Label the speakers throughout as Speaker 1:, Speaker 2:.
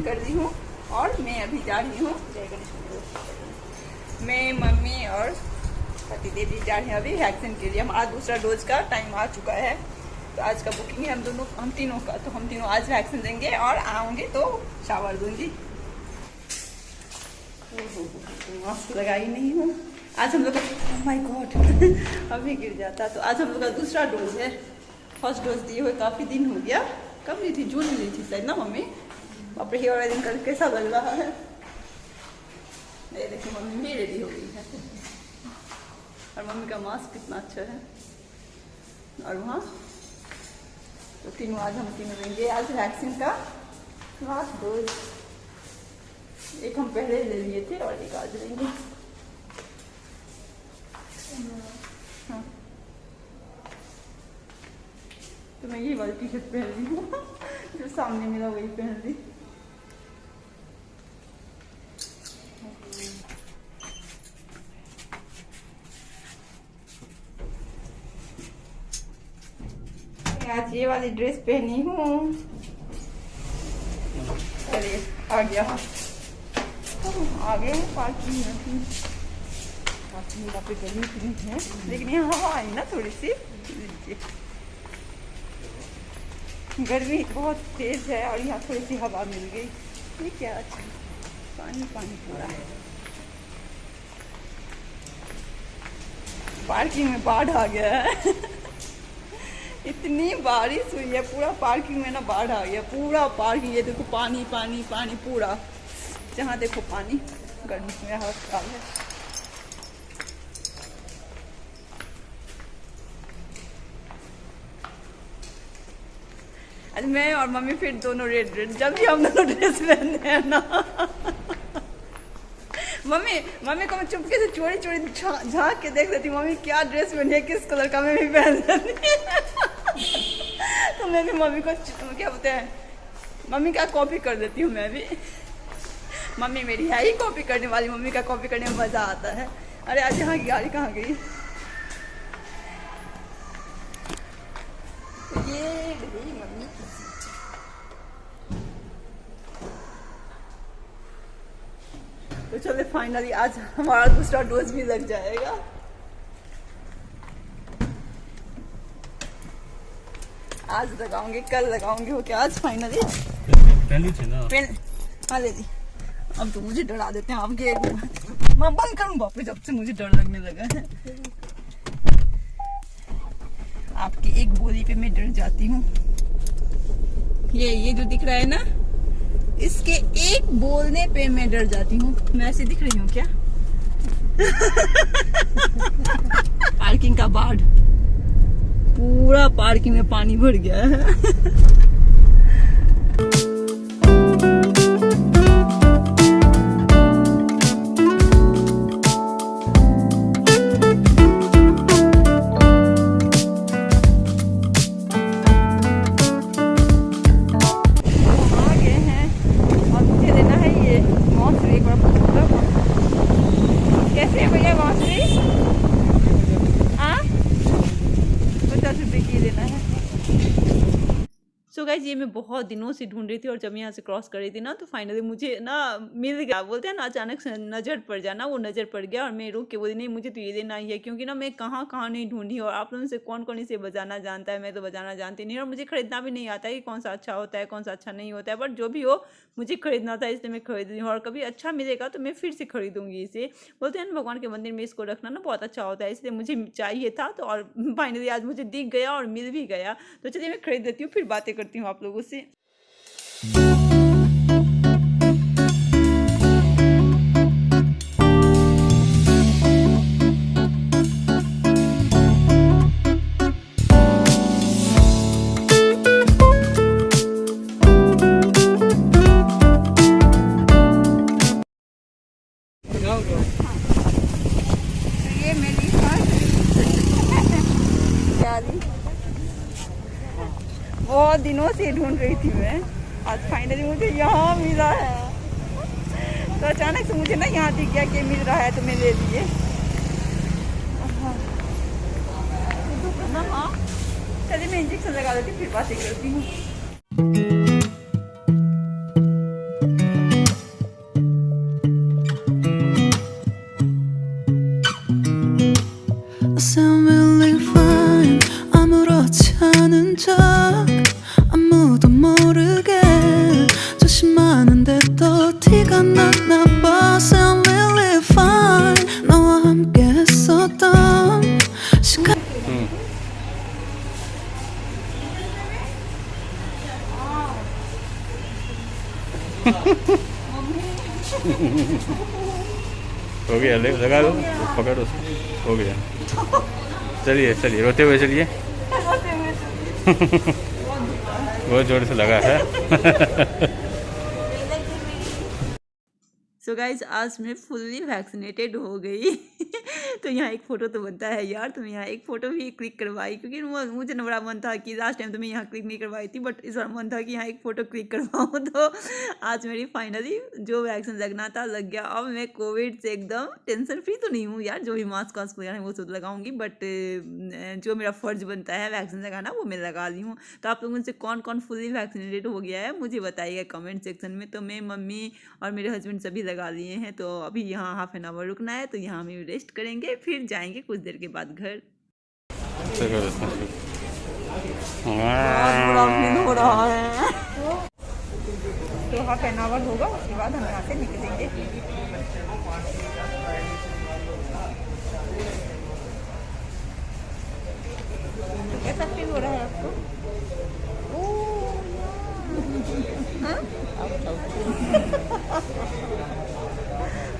Speaker 1: कर दी हूँ और मैं अभी जा रही हूँ जय गणेश। मैं, मम्मी और पति देव जी जा रहे हैं अभी वैक्सीन के लिए। हमारा दूसरा डोज का टाइम आ चुका है, तो आज का बुकिंग है हम तीनों का। तो हम तीनों आज वैक्सीन देंगे और आऊँगी तो शावर दूंगी। मास्क लगाई नहीं हूँ आज हम लोग का। ओह माय गॉड अभी गिर जाता। तो आज हम लोग का दूसरा डोज है। फर्स्ट डोज दिए हुए काफ़ी दिन हो गया। कब ली थी? जून में ली थी शायद ना मम्मी। बाप रे, ये वाला दिन कल कैसा लग रहा है। ये देखिए मम्मी भी रेडी हो गई है और मम्मी का मास्क कितना अच्छा है। और वहाँ तो तीनों आज हम तीनों लेंगे आज वैक्सीन का लास्ट डोज। एक हम पहले ले लिए थे और एक आज लेंगे। हाँ, तो मैं यही वाली टी शर्ट पहन ली हूँ जो सामने मेरा वही पहन ली। आज ये वाली ड्रेस पहनी हूँ। अरे आ गया आगे पार्किंग में थी। यहाँ पे गर्मी इतनी है लेकिन यहाँ हवा आई ना थोड़ी सी। गर्मी बहुत तेज है और यहाँ थोड़ी सी हवा मिल गई। ये क्या अच्छा पानी पानी पूरा है। पार्किंग में बाढ़ आ गया है इतनी बारिश हुई है पूरा पार्किंग में ना बाढ़ आ गया। पूरा पार्किंग ये देखो पानी पानी पानी पूरा, जहाँ देखो पानी। गर्मी में हालत खराब है। आज मैं और मम्मी फिर दोनों रेड जब भी हम दोनों ड्रेस पहनते हैं ना मम्मी को मैं चुपके से चोरी झाँक के देख लेती हूँ मम्मी क्या ड्रेस पहनी है, किस कलर का। मैं भी पहन लेती तो मैं भी मम्मी को क्या बोलते हैं, मम्मी का कॉपी कर देती हूँ मैं भी। मम्मी मेरी है ही कॉपी करने वाली। मम्मी का कॉपी करने में मज़ा आता है। अरे आज यहाँ की गाड़ी कहाँ गई? ये गई मम्मी की सीट। तो चले फाइनली आज हमारा दूसरा डोज भी लग जाएगा। आज लगाऊंगी, कल लगाऊंगी। हो क्या आज फाइनली
Speaker 2: पहली थी ना
Speaker 1: हाँ ले दी। अब तो मुझे डरा देते हैं आपके। मैं बंद करूँ बापरे, जब से मुझे डर लगने लगा है। आपकी एक बोली पे मैं डर जाती हूँ। ये जो दिख रहा है ना, इसके एक बोलने पे मैं डर जाती हूँ। मैं ऐसे दिख रही हूँ क्या? पार्किंग का बाढ़, पूरा पार्किंग में पानी भर गया है। कैसे है भैया बांसुरी? हाँ 50 रुपये की लेना है। सो गाइस ये मैं बहुत दिनों से ढूंढ रही थी और जब यहाँ से क्रॉस कर रही थी ना तो फाइनली मुझे ना मिल गया। बोलते हैं ना अचानक से नज़र पड़ जाना, वो नज़र पड़ गया और मैं रुक के बोली नहीं मुझे तो ये लेना ही है। क्योंकि ना मैं कहाँ कहाँ नहीं ढूंढी और आप लोगों से कौन कौन इसे बजाना जानता है। मैं तो बजाना जानती नहीं और मुझे खरीदना भी नहीं आता है कि कौन सा अच्छा होता है कौन सा अच्छा नहीं होता है। बट जो भी हो मुझे खरीदना था इसलिए मैं खरीद रही हूँ और कभी अच्छा मिलेगा तो मैं फिर से खरीदूंगी इसे। बोलते हैं ना भगवान के मंदिर में इसको रखना ना बहुत अच्छा होता है, इसलिए मुझे चाहिए था। तो और फाइनली आज मुझे दिख गया और मिल भी गया। तो चलिए मैं खरीद देती हूँ, फिर बातें करती हूँ आप लोगों से। ये मेरी बहुत दिनों से ढूंढ रही थी मैं, आज फाइनली मुझे यहाँ मिला है। तो अचानक से मुझे ना यहाँ दिख गया कि मिल रहा है तो मैं ले लिए। चलिए मैं इंजेक्शन लगा देती हूँ फिर बातें करती हूँ।
Speaker 3: sound really fine. 아무렇지 않은 척 아무도 모르게 조심하는데 또 티가 났나 봐. Sound really fine. 너와 함께 했었던 시간.
Speaker 2: हो गया, लगा लो, पकड़ो, हो गया। चलिए चलिए, रोते हुए चलिए। बहुत जोर से लगा है।
Speaker 1: सो गाइज आज मैं फुल्ली वैक्सीनेटेड हो गई। तो यहाँ एक फ़ोटो तो बनता है यार, तो मैं यहाँ एक फ़ोटो भी क्लिक करवाई क्योंकि मुझे ना बड़ा मन था कि लास्ट टाइम तो मैं यहाँ क्लिक नहीं करवाई थी, बट इस बार मन था कि यहाँ एक फ़ोटो क्लिक करवाऊँ। तो आज मेरी फाइनली जो वैक्सीन लगना था लग गया। अब मैं कोविड से एकदम टेंशन फ्री तो नहीं हूँ यार, जो भी मास्क वास्क लगाना है वो सब लगाऊंगी, बट जो मेरा फ़र्ज बनता है वैक्सीन लगाना वो मैं लगा ली हूँ। तो आप लोगों से कौन कौन फुल्ली वैक्सीनेटेड हो गया है मुझे बताइएगा कमेंट सेक्शन में। तो मैं, मम्मी और मेरे हस्बैंड सभी लगा लिए हैं। तो अभी यहाँ हाफ एन आवर रुकना है, तो यहाँ हम रेस्ट करेंगे, फिर जाएंगे कुछ देर के बाद घर। बहुत बुरा फील हो रहा है। तो हाफ एन आवर होगा, उसके बाद हम यहाँ से निकलेंगे। तो कैसा फील हो रहा है आपको? हाँ?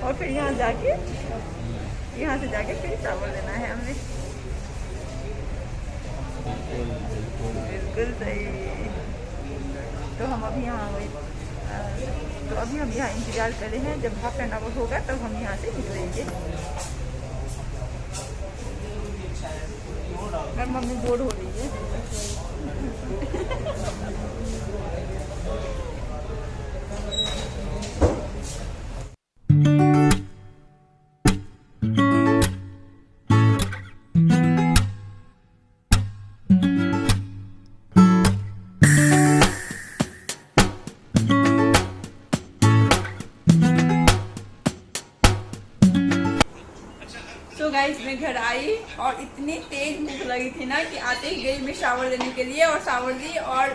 Speaker 1: और फिर यहाँ से जाके फिर शावर लेना है हमें। बिल्कुल सही। तो हम अभी यहाँ इंतज़ार कर रहे हैं, जब हाफ एन आवर होगा तब हम यहाँ से निकलेंगे। और मम्मी बोर हो रही है। तो गाइस मैं घर आई और इतनी तेज भूख लगी थी ना कि आते ही गई मैं शावर लेने के लिए, और शावर ली और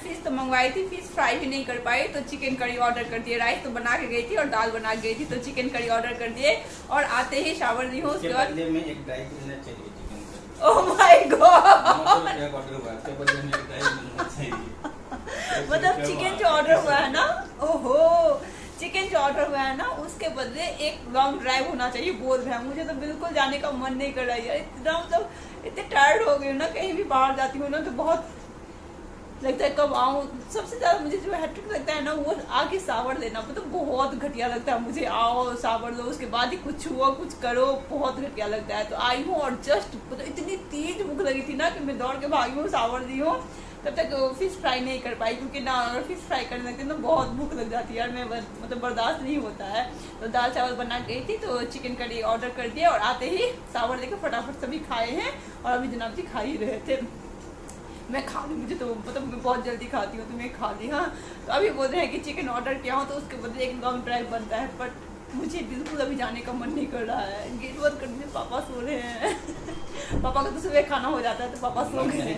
Speaker 1: फिश तो मंगवाई थी, फिश फ्राई भी नहीं कर पाई तो चिकन करी ऑर्डर कर दिए। राइस तो बना के गई थी और दाल बना के गई थी, तो चिकन करी ऑर्डर कर दिए और आते ही शावर ली हूँ। उसके बाद ओह माय गॉड, मतलब चिकन जो ऑर्डर हुआ है ना, ओहो चिकन जो ऑर्डर हुआ है ना उसके बदले एक लॉन्ग ड्राइव होना चाहिए बोल रहे हैं। मुझे तो बिल्कुल जाने का मन नहीं कर रहा है यार, इतना मतलब इतने टायर्ड हो गई हूँ ना, कहीं भी बाहर जाती हूँ ना तो बहुत लगता है कब आऊँ। सबसे ज़्यादा मुझे जो हैट्रिक लगता है ना वो आगे शावर लेना, मतलब बहुत घटिया लगता है मुझे। आओ शावर लो, उसके बाद ही कुछ हुआ कुछ करो, बहुत घटिया लगता है। तो आई हूँ और जस्ट मतलब इतनी तेज भूख लगी थी ना कि मैं दौड़ के भागी हूँ, शावर दी हूँ। तब तक फिश फ्राई नहीं कर पाई क्योंकि ना अगर फिश फ्राई करने लगती है ना बहुत भूख लग जाती है यार, मैं मतलब बर्दाश्त नहीं होता है। तो दाल चावल बना गई थी तो चिकन करी ऑर्डर कर दिया और आते ही शावर लेकर फटाफट सभी खाए हैं। और अभी जनाब जी खा ही रहे थे, मैं खा ली, मुझे तो मतलब मैं बहुत जल्दी खाती हूँ तो मैं खा ली। हाँ तो अभी बोल रहे हैं कि चिकन ऑर्डर किया हो तो उसके बदले एक लॉन्ग ड्राइव बनता है, बट मुझे बिल्कुल अभी जाने का मन नहीं कर रहा है। गेट बंद कर दीजिए, पापा सो रहे हैं। पापा का तो सुबह खाना हो जाता है तो पापा सो गए हैं।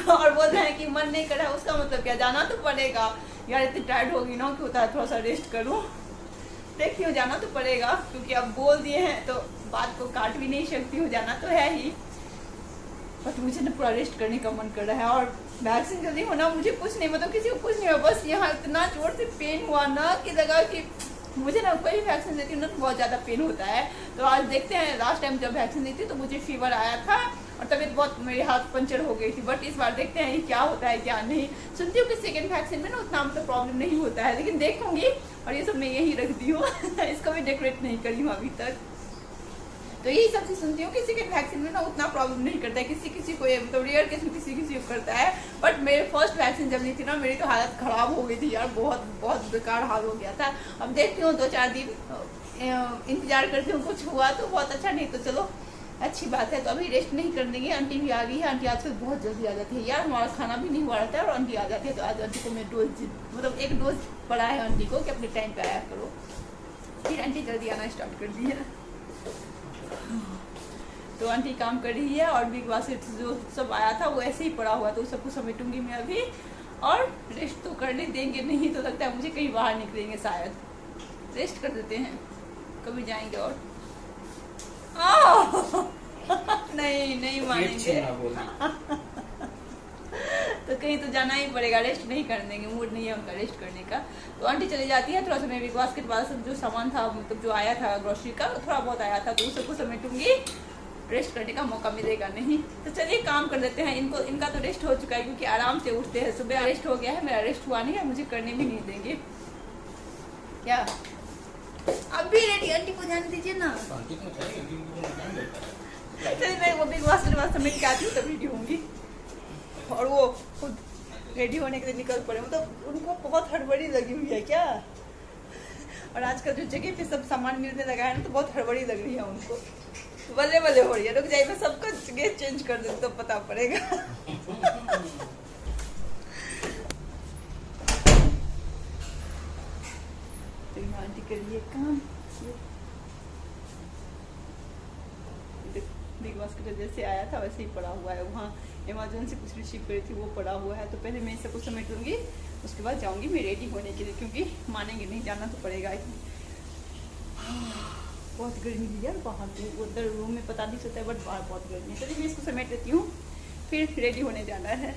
Speaker 1: और बोल रहे हैं कि मन नहीं कर रहा है, उसका मतलब क्या, जाना तो पड़ेगा यार। इतनी टायर्ड होगी ना कि होता है थोड़ा सा रेस्ट करूँ। देखती हूँ जाना तो पड़ेगा क्योंकि अब बोल दिए हैं तो बात को काट भी नहीं सकती हूँ, जाना तो है ही। बट मुझे ना पूरा रेस्ट करने का मन कर रहा है और वैक्सीन जल्दी होना, मुझे कुछ नहीं मतलब किसी को कुछ नहीं हुआ, बस यहाँ इतना जोर से पेन हुआ ना कि लगा कि मुझे ना कोई भी वैक्सीन लेती हूँ ना तो बहुत ज़्यादा पेन होता है। तो आज देखते हैं, लास्ट टाइम जब वैक्सीन ली थी तो मुझे फीवर आया था और तबीयत बहुत, मेरे हाथ पंचर हो गई थी। बट इस बार देखते हैं क्या होता है क्या नहीं। सुनती हूँ कि सेकेंड वैक्सीन में ना उतना मतलब प्रॉब्लम नहीं होता है, लेकिन देखूँगी। और ये सब मैं यही रख दी हूँ इसको भी डेकोरेट नहीं करी हूँ अभी तक। तो यही सब चीज़ सुनती हूँ कि सेकेंड वैक्सीन में ना उतना प्रॉब्लम नहीं करता है, किसी को मतलब रेयर केस में किसी को करता है। बट मेरे फर्स्ट वैक्सीन जब ली थी ना मेरी तो हालत ख़राब हो गई थी यार, बहुत बेकार हाल हो गया था। अब देखती हूँ 2-4 दिन इंतज़ार करती हूँ, कुछ हुआ तो बहुत अच्छा, नहीं तो चलो अच्छी बात है। तो अभी रेस्ट नहीं कर देंगे। आंटी भी आ गई है, आंटी आजकल बहुत जल्दी आ जाती है यार, हमारा खाना भी नहीं हुआ रहता है और आंटी आ जाती है। तो आज आंटी को मैं डोज मतलब एक डोज पड़ा है आंटी को कि अपने टाइम पे आया करो। फिर आंटी जल्दी आना स्टार्ट कर दी है। तो आंटी काम कर रही है और बिग बास्केट जो सब आया था वो ऐसे ही पड़ा हुआ, तो सबको समेटूंगी मैं अभी और रेस्ट तो करने देंगे नहीं, तो लगता है मुझे कहीं बाहर निकलेंगे शायद, रेस्ट कर देते हैं, कभी जाएंगे और नहीं मानेंगे तो कहीं तो जाना ही पड़ेगा, रेस्ट नहीं कर देंगे, मूड नहीं है उनका रेस्ट करने का। तो आंटी चली जाती है, थोड़ा सा मैं बिग बास्केट वाला सब जो सामान था, मतलब जो आया था ग्रोसरी का, थोड़ा बहुत आया था, तो उस सबको समेटूंगी, रेस्ट करने का मौका मिलेगा नहीं। तो चलिए काम कर लेते हैं, इनका तो रेस्ट हो चुका है क्योंकि आराम से उठते हैं, सुबह रेस्ट हो गया है, मेरा रेस्ट हुआ नहीं है, मुझे करने भी नहीं देंगे क्या। अभी रेडी, आंटी को जाने दीजिए ना। चलिए मैं वो बिग बास्केट वाला समेट के आती हूँ तब रेडी होंगी, और वो खुद रेडी होने के लिए निकल पड़े, मतलब उनको बहुत हड़बड़ी लगी हुई है क्या। और आजकल जो जगह पे सब सामान मिलने लगा है ना, तो बहुत हड़बड़ी लग रही है उनको, बल्ले बल्ले हो रही है। रुक जाइए, मैं सबका जगह चेंज कर दूँ तो पता पड़ेगा। आंटी करिए काम, बिग बास्केट जैसे आया था वैसे ही पड़ा हुआ है, वहाँ अमेज़न से कुछ रिसीव करी थी वो पड़ा हुआ है। तो पहले मैं सबको समेट लूँगी, उसके बाद जाऊँगी मैं रेडी होने के लिए, क्योंकि मानेंगे नहीं, जाना तो पड़ेगा। बहुत गर्मी है यार बाहर, तो उधर रूम में पता नहीं चलता है, बट बाहर बहुत गर्मी है। चलिए मैं इसको समेट लेती हूँ, फिर रेडी होने जाना है।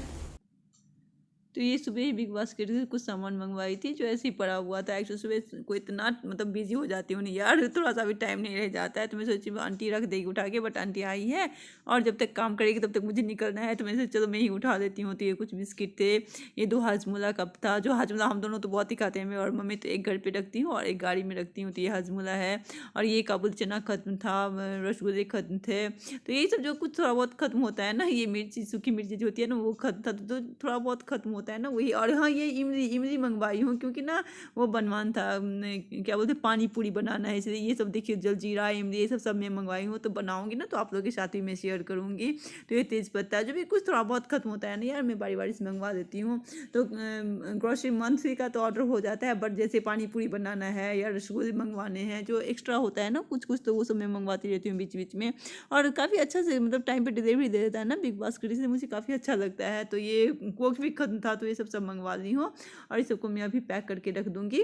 Speaker 1: तो ये सुबह ही बिग बास्केट से कुछ सामान मंगवाई थी जो ऐसे ही पड़ा हुआ था। एक्चुअली सुबह को इतना मतलब बिजी हो जाती हूँ नहीं यार, थोड़ा सा भी टाइम नहीं रह जाता है, तो मैं सोची आंटी रख देगी उठा के, बट आंटी आई है और जब तक काम करेगी तब तक मुझे निकलना है, तो मैं सोची चलो मैं ही उठा देती हूँ। तो ये कुछ बिस्किट थे, ये 2 हाजमोला कप था, जो हाजमोला हम दोनों तो बहुत ही खाते हैं, मैं और मम्मी, तो एक घर पर रखती हूँ और एक गाड़ी में रखती हूँ। तो ये हाजमोला है, और ये काबुल चना खत्म था, रसगुल्ले खत्म थे, तो यही सब जो कुछ थोड़ा बहुत खत्म होता है ना, ये मिर्ची, सूखी मिर्ची जो होती है ना वो खत्म था, तो थोड़ा बहुत खत्म होता है ना वही। और हाँ, ये इमली मंगवाई हूँ क्योंकि ना वो बनवान था, क्या बोलते पानी पूरी बनाना है, इसलिए ये सब देखिए जलजीरा इमली ये सब मैं मंगवाई हूँ, तो बनाऊँगी ना तो आप लोगों के साथ भी मैं शेयर करूँगी। तो ये तेज़पत्ता जो भी कुछ थोड़ा बहुत खत्म होता है ना यार, मैं बारी बारी से मंगवा देती हूँ। तो ग्रोसरी मंथली का तो ऑर्डर हो जाता है, बट जैसे पानी पूरी बनाना है या रसगुल्ले मंगवाने हैं, जो एक्स्ट्रा होता है ना कुछ तो वो सब मैं मंगवाती रहती हूँ बीच बीच में, और काफ़ी अच्छा से मतलब टाइम पर डिलीवरी दे देता है ना बिग बास्केट, इसलिए मुझे काफ़ी अच्छा लगता है। तो ये कोक भी खत्म था, तो ये सब मंगवा ली हूँ, और इस सबको मैं अभी पैक करके रख दूंगी।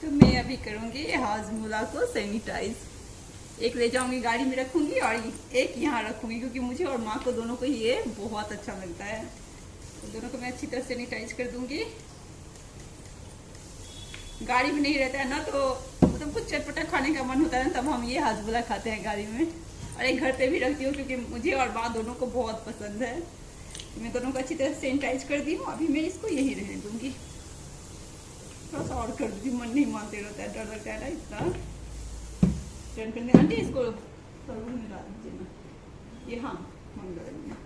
Speaker 1: तो मैं अभी करूंगी हाजमोला को सैनिटाइज, एक ले जाऊंगी गाड़ी में रखूंगी और एक यहाँ रखूंगी, क्योंकि मुझे और माँ को दोनों को ये बहुत अच्छा लगता है। तो दोनों को मैं अच्छी तरह सैनिटाइज कर दूंगी। गाड़ी में नहीं रहता है ना, तो मतलब कुछ चटपटा खाने का मन होता है ना, तब हम ये हाजमोला खाते हैं गाड़ी में, और एक घर पे भी रखती हूँ क्योंकि मुझे और माँ दोनों को बहुत पसंद है। मैं दोनों को अच्छी तरह सैनिटाइज कर दी हूँ, अभी मैं इसको यही रहने दूँगी, थोड़ा सा और कर दूँगी, मन नहीं मानते रहता है, डर लगता है ना इतना टर्न करने। आंटी इसको रूम में डाल दीजिए ना, ये हाँ मंगल में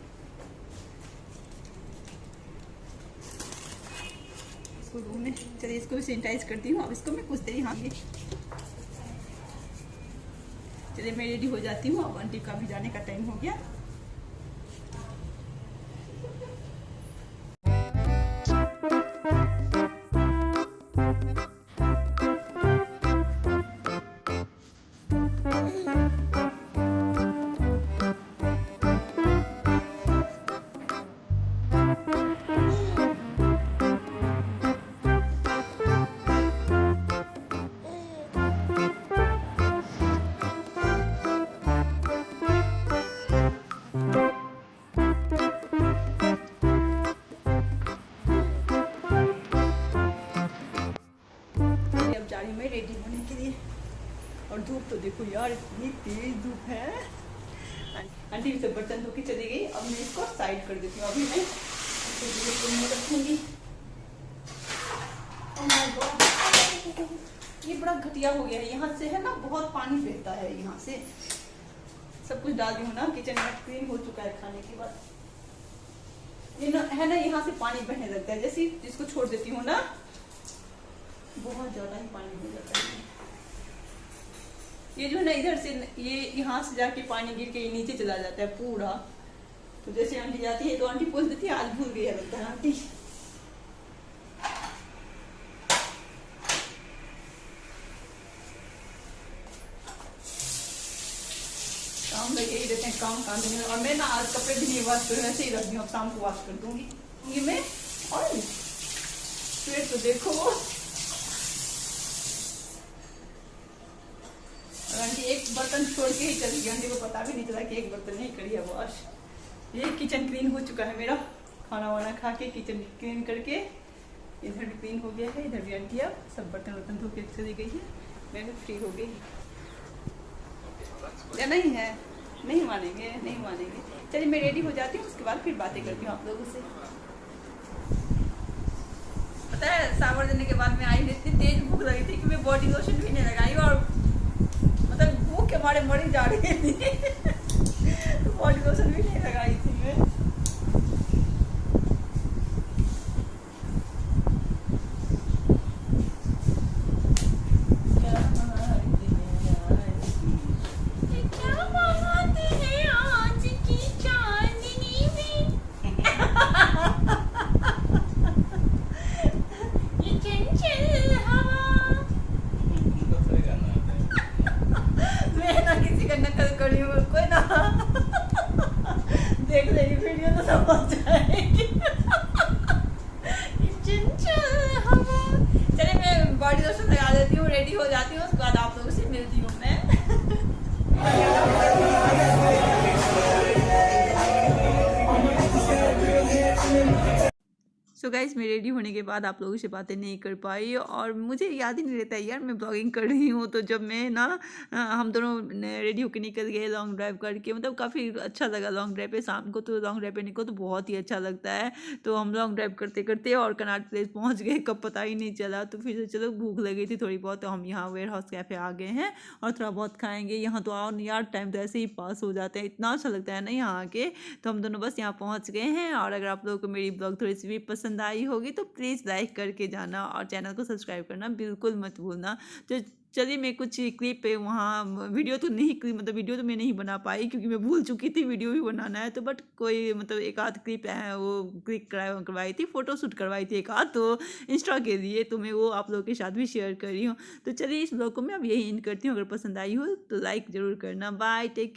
Speaker 1: रूम में। चलिए इसको भी सैनिटाइज करती हूँ, अब इसको मैं कुछ देर यहाँ। चलिए मैं रेडी हो जाती हूँ, अब आंटी का भी जाने का टाइम हो गया। रेडी होने के लिए, और धूप तो देखो यार इतनी तेज धूप है। आंटी से बर्तन धो के चली गई, अब मैं इसको साइड कर देती हूँ। अभी मैं रखूंगी। ये बड़ा घटिया हो गया है, यहाँ से है ना बहुत पानी बहता है, यहाँ से सब कुछ डाल दी हूँ ना, किचन में क्लीन हो चुका है खाने के बाद, ये ना है ना यहाँ से पानी बहने लगता है, जैसे इसको छोड़ देती हूँ ना बहुत ज्यादा ही पानी हो जाता है। ये जो है ना इधर से ये यहाँ से जाके पानी गिर के नीचे चला जाता है पूरा, तो जैसे आंटी जाती है तो आंटी पूछ देती है, आज भूल गई है लगता है आंटी। काम लगे ही रहते हैं, काम करने में। और मैं ना आज कपड़े भी नहीं वॉश करूँ, ऐसे ही रख दूँ, अब शाम को वॉश कर दूंगी मैं। और फिर तो देखो, और आंटी एक बर्तन छोड़ के ही चली गई, आंटी को पता भी नहीं चला कि एक बर्तन नहीं करी है वॉश। ये किचन क्लीन हो चुका है मेरा, खाना वाना खा के किचन क्लीन करके, इधर भी क्लीन हो गया है, इधर भी आंटी अब सब बर्तन वर्तन धो के चली गई है, मैं भी फ्री हो गई। या नहीं है, नहीं मानेंगे, नहीं मानेंगे। चलिए मैं रेडी हो जाती हूँ, उसके बाद फिर बातें करती हूँ आप लोगों से। पता है शावर देने के बाद मैं आई, इतनी तेज भूख लगी थी कि मैं बॉडी लोशन भी नहीं लगाई, और मतलब भूख के मारे मरी जा रही थी तो बॉडी लोशन भी नहीं लगाई थी मैं। देख लेगी वीडियो तो समझ जाएगी। चलिए मैं बॉडी लोशन लगा देती हूँ, रेडी हो जाती हूँ, उसके बाद आप लोगों से मिलती हूँ मैं। सो गाइस मैं रेडी होने के बाद आप लोगों से बातें नहीं कर पाई, और मुझे याद ही नहीं रहता यार मैं ब्लॉगिंग कर रही हूँ। तो जब मैं ना हम दोनों रेडी होकर निकल गए लॉन्ग ड्राइव करके, मतलब काफ़ी अच्छा लगा लॉन्ग ड्राइव पे। शाम को तो लॉन्ग ड्राइव पे निकलो तो बहुत ही अच्छा लगता है। तो हम लॉन्ग ड्राइव करते करते और कनॉट प्लेस पहुँच गए, कब पता ही नहीं चला। तो फिर चलो भूख लगी थी थोड़ी बहुत, तो हम यहाँ वेयर हाउस कैफ़े आ गए हैं और थोड़ा बहुत खाएँगे। यहाँ तो आओ यार, टाइम तो ऐसे ही पास हो जाते हैं, इतना अच्छा लगता है ना यहाँ आके। तो हम दोनों बस यहाँ पहुँच गए हैं। और अगर आप लोगों को मेरी ब्लॉग थोड़ी सी भी पसंद आई होगी तो प्लीज़ लाइक करके जाना, और चैनल को सब्सक्राइब करना बिल्कुल मत भूलना। तो चलिए मैं कुछ क्लिप पे वहाँ, वीडियो तो नहीं, मतलब वीडियो तो मैं नहीं बना पाई क्योंकि मैं भूल चुकी थी वीडियो भी बनाना है। तो बट कोई मतलब एक आध क्लिप है वो क्लिक करवाई थी, फ़ोटो शूट करवाई थी एक आध, तो इंस्टा के लिए, तो मैं वो आप लोगों के साथ भी शेयर कर रही हूँ। तो चलिए इस ब्लॉग को मैं अब यही एंड करती हूँ। अगर पसंद आई हो तो लाइक ज़रूर करना। Bye, take care.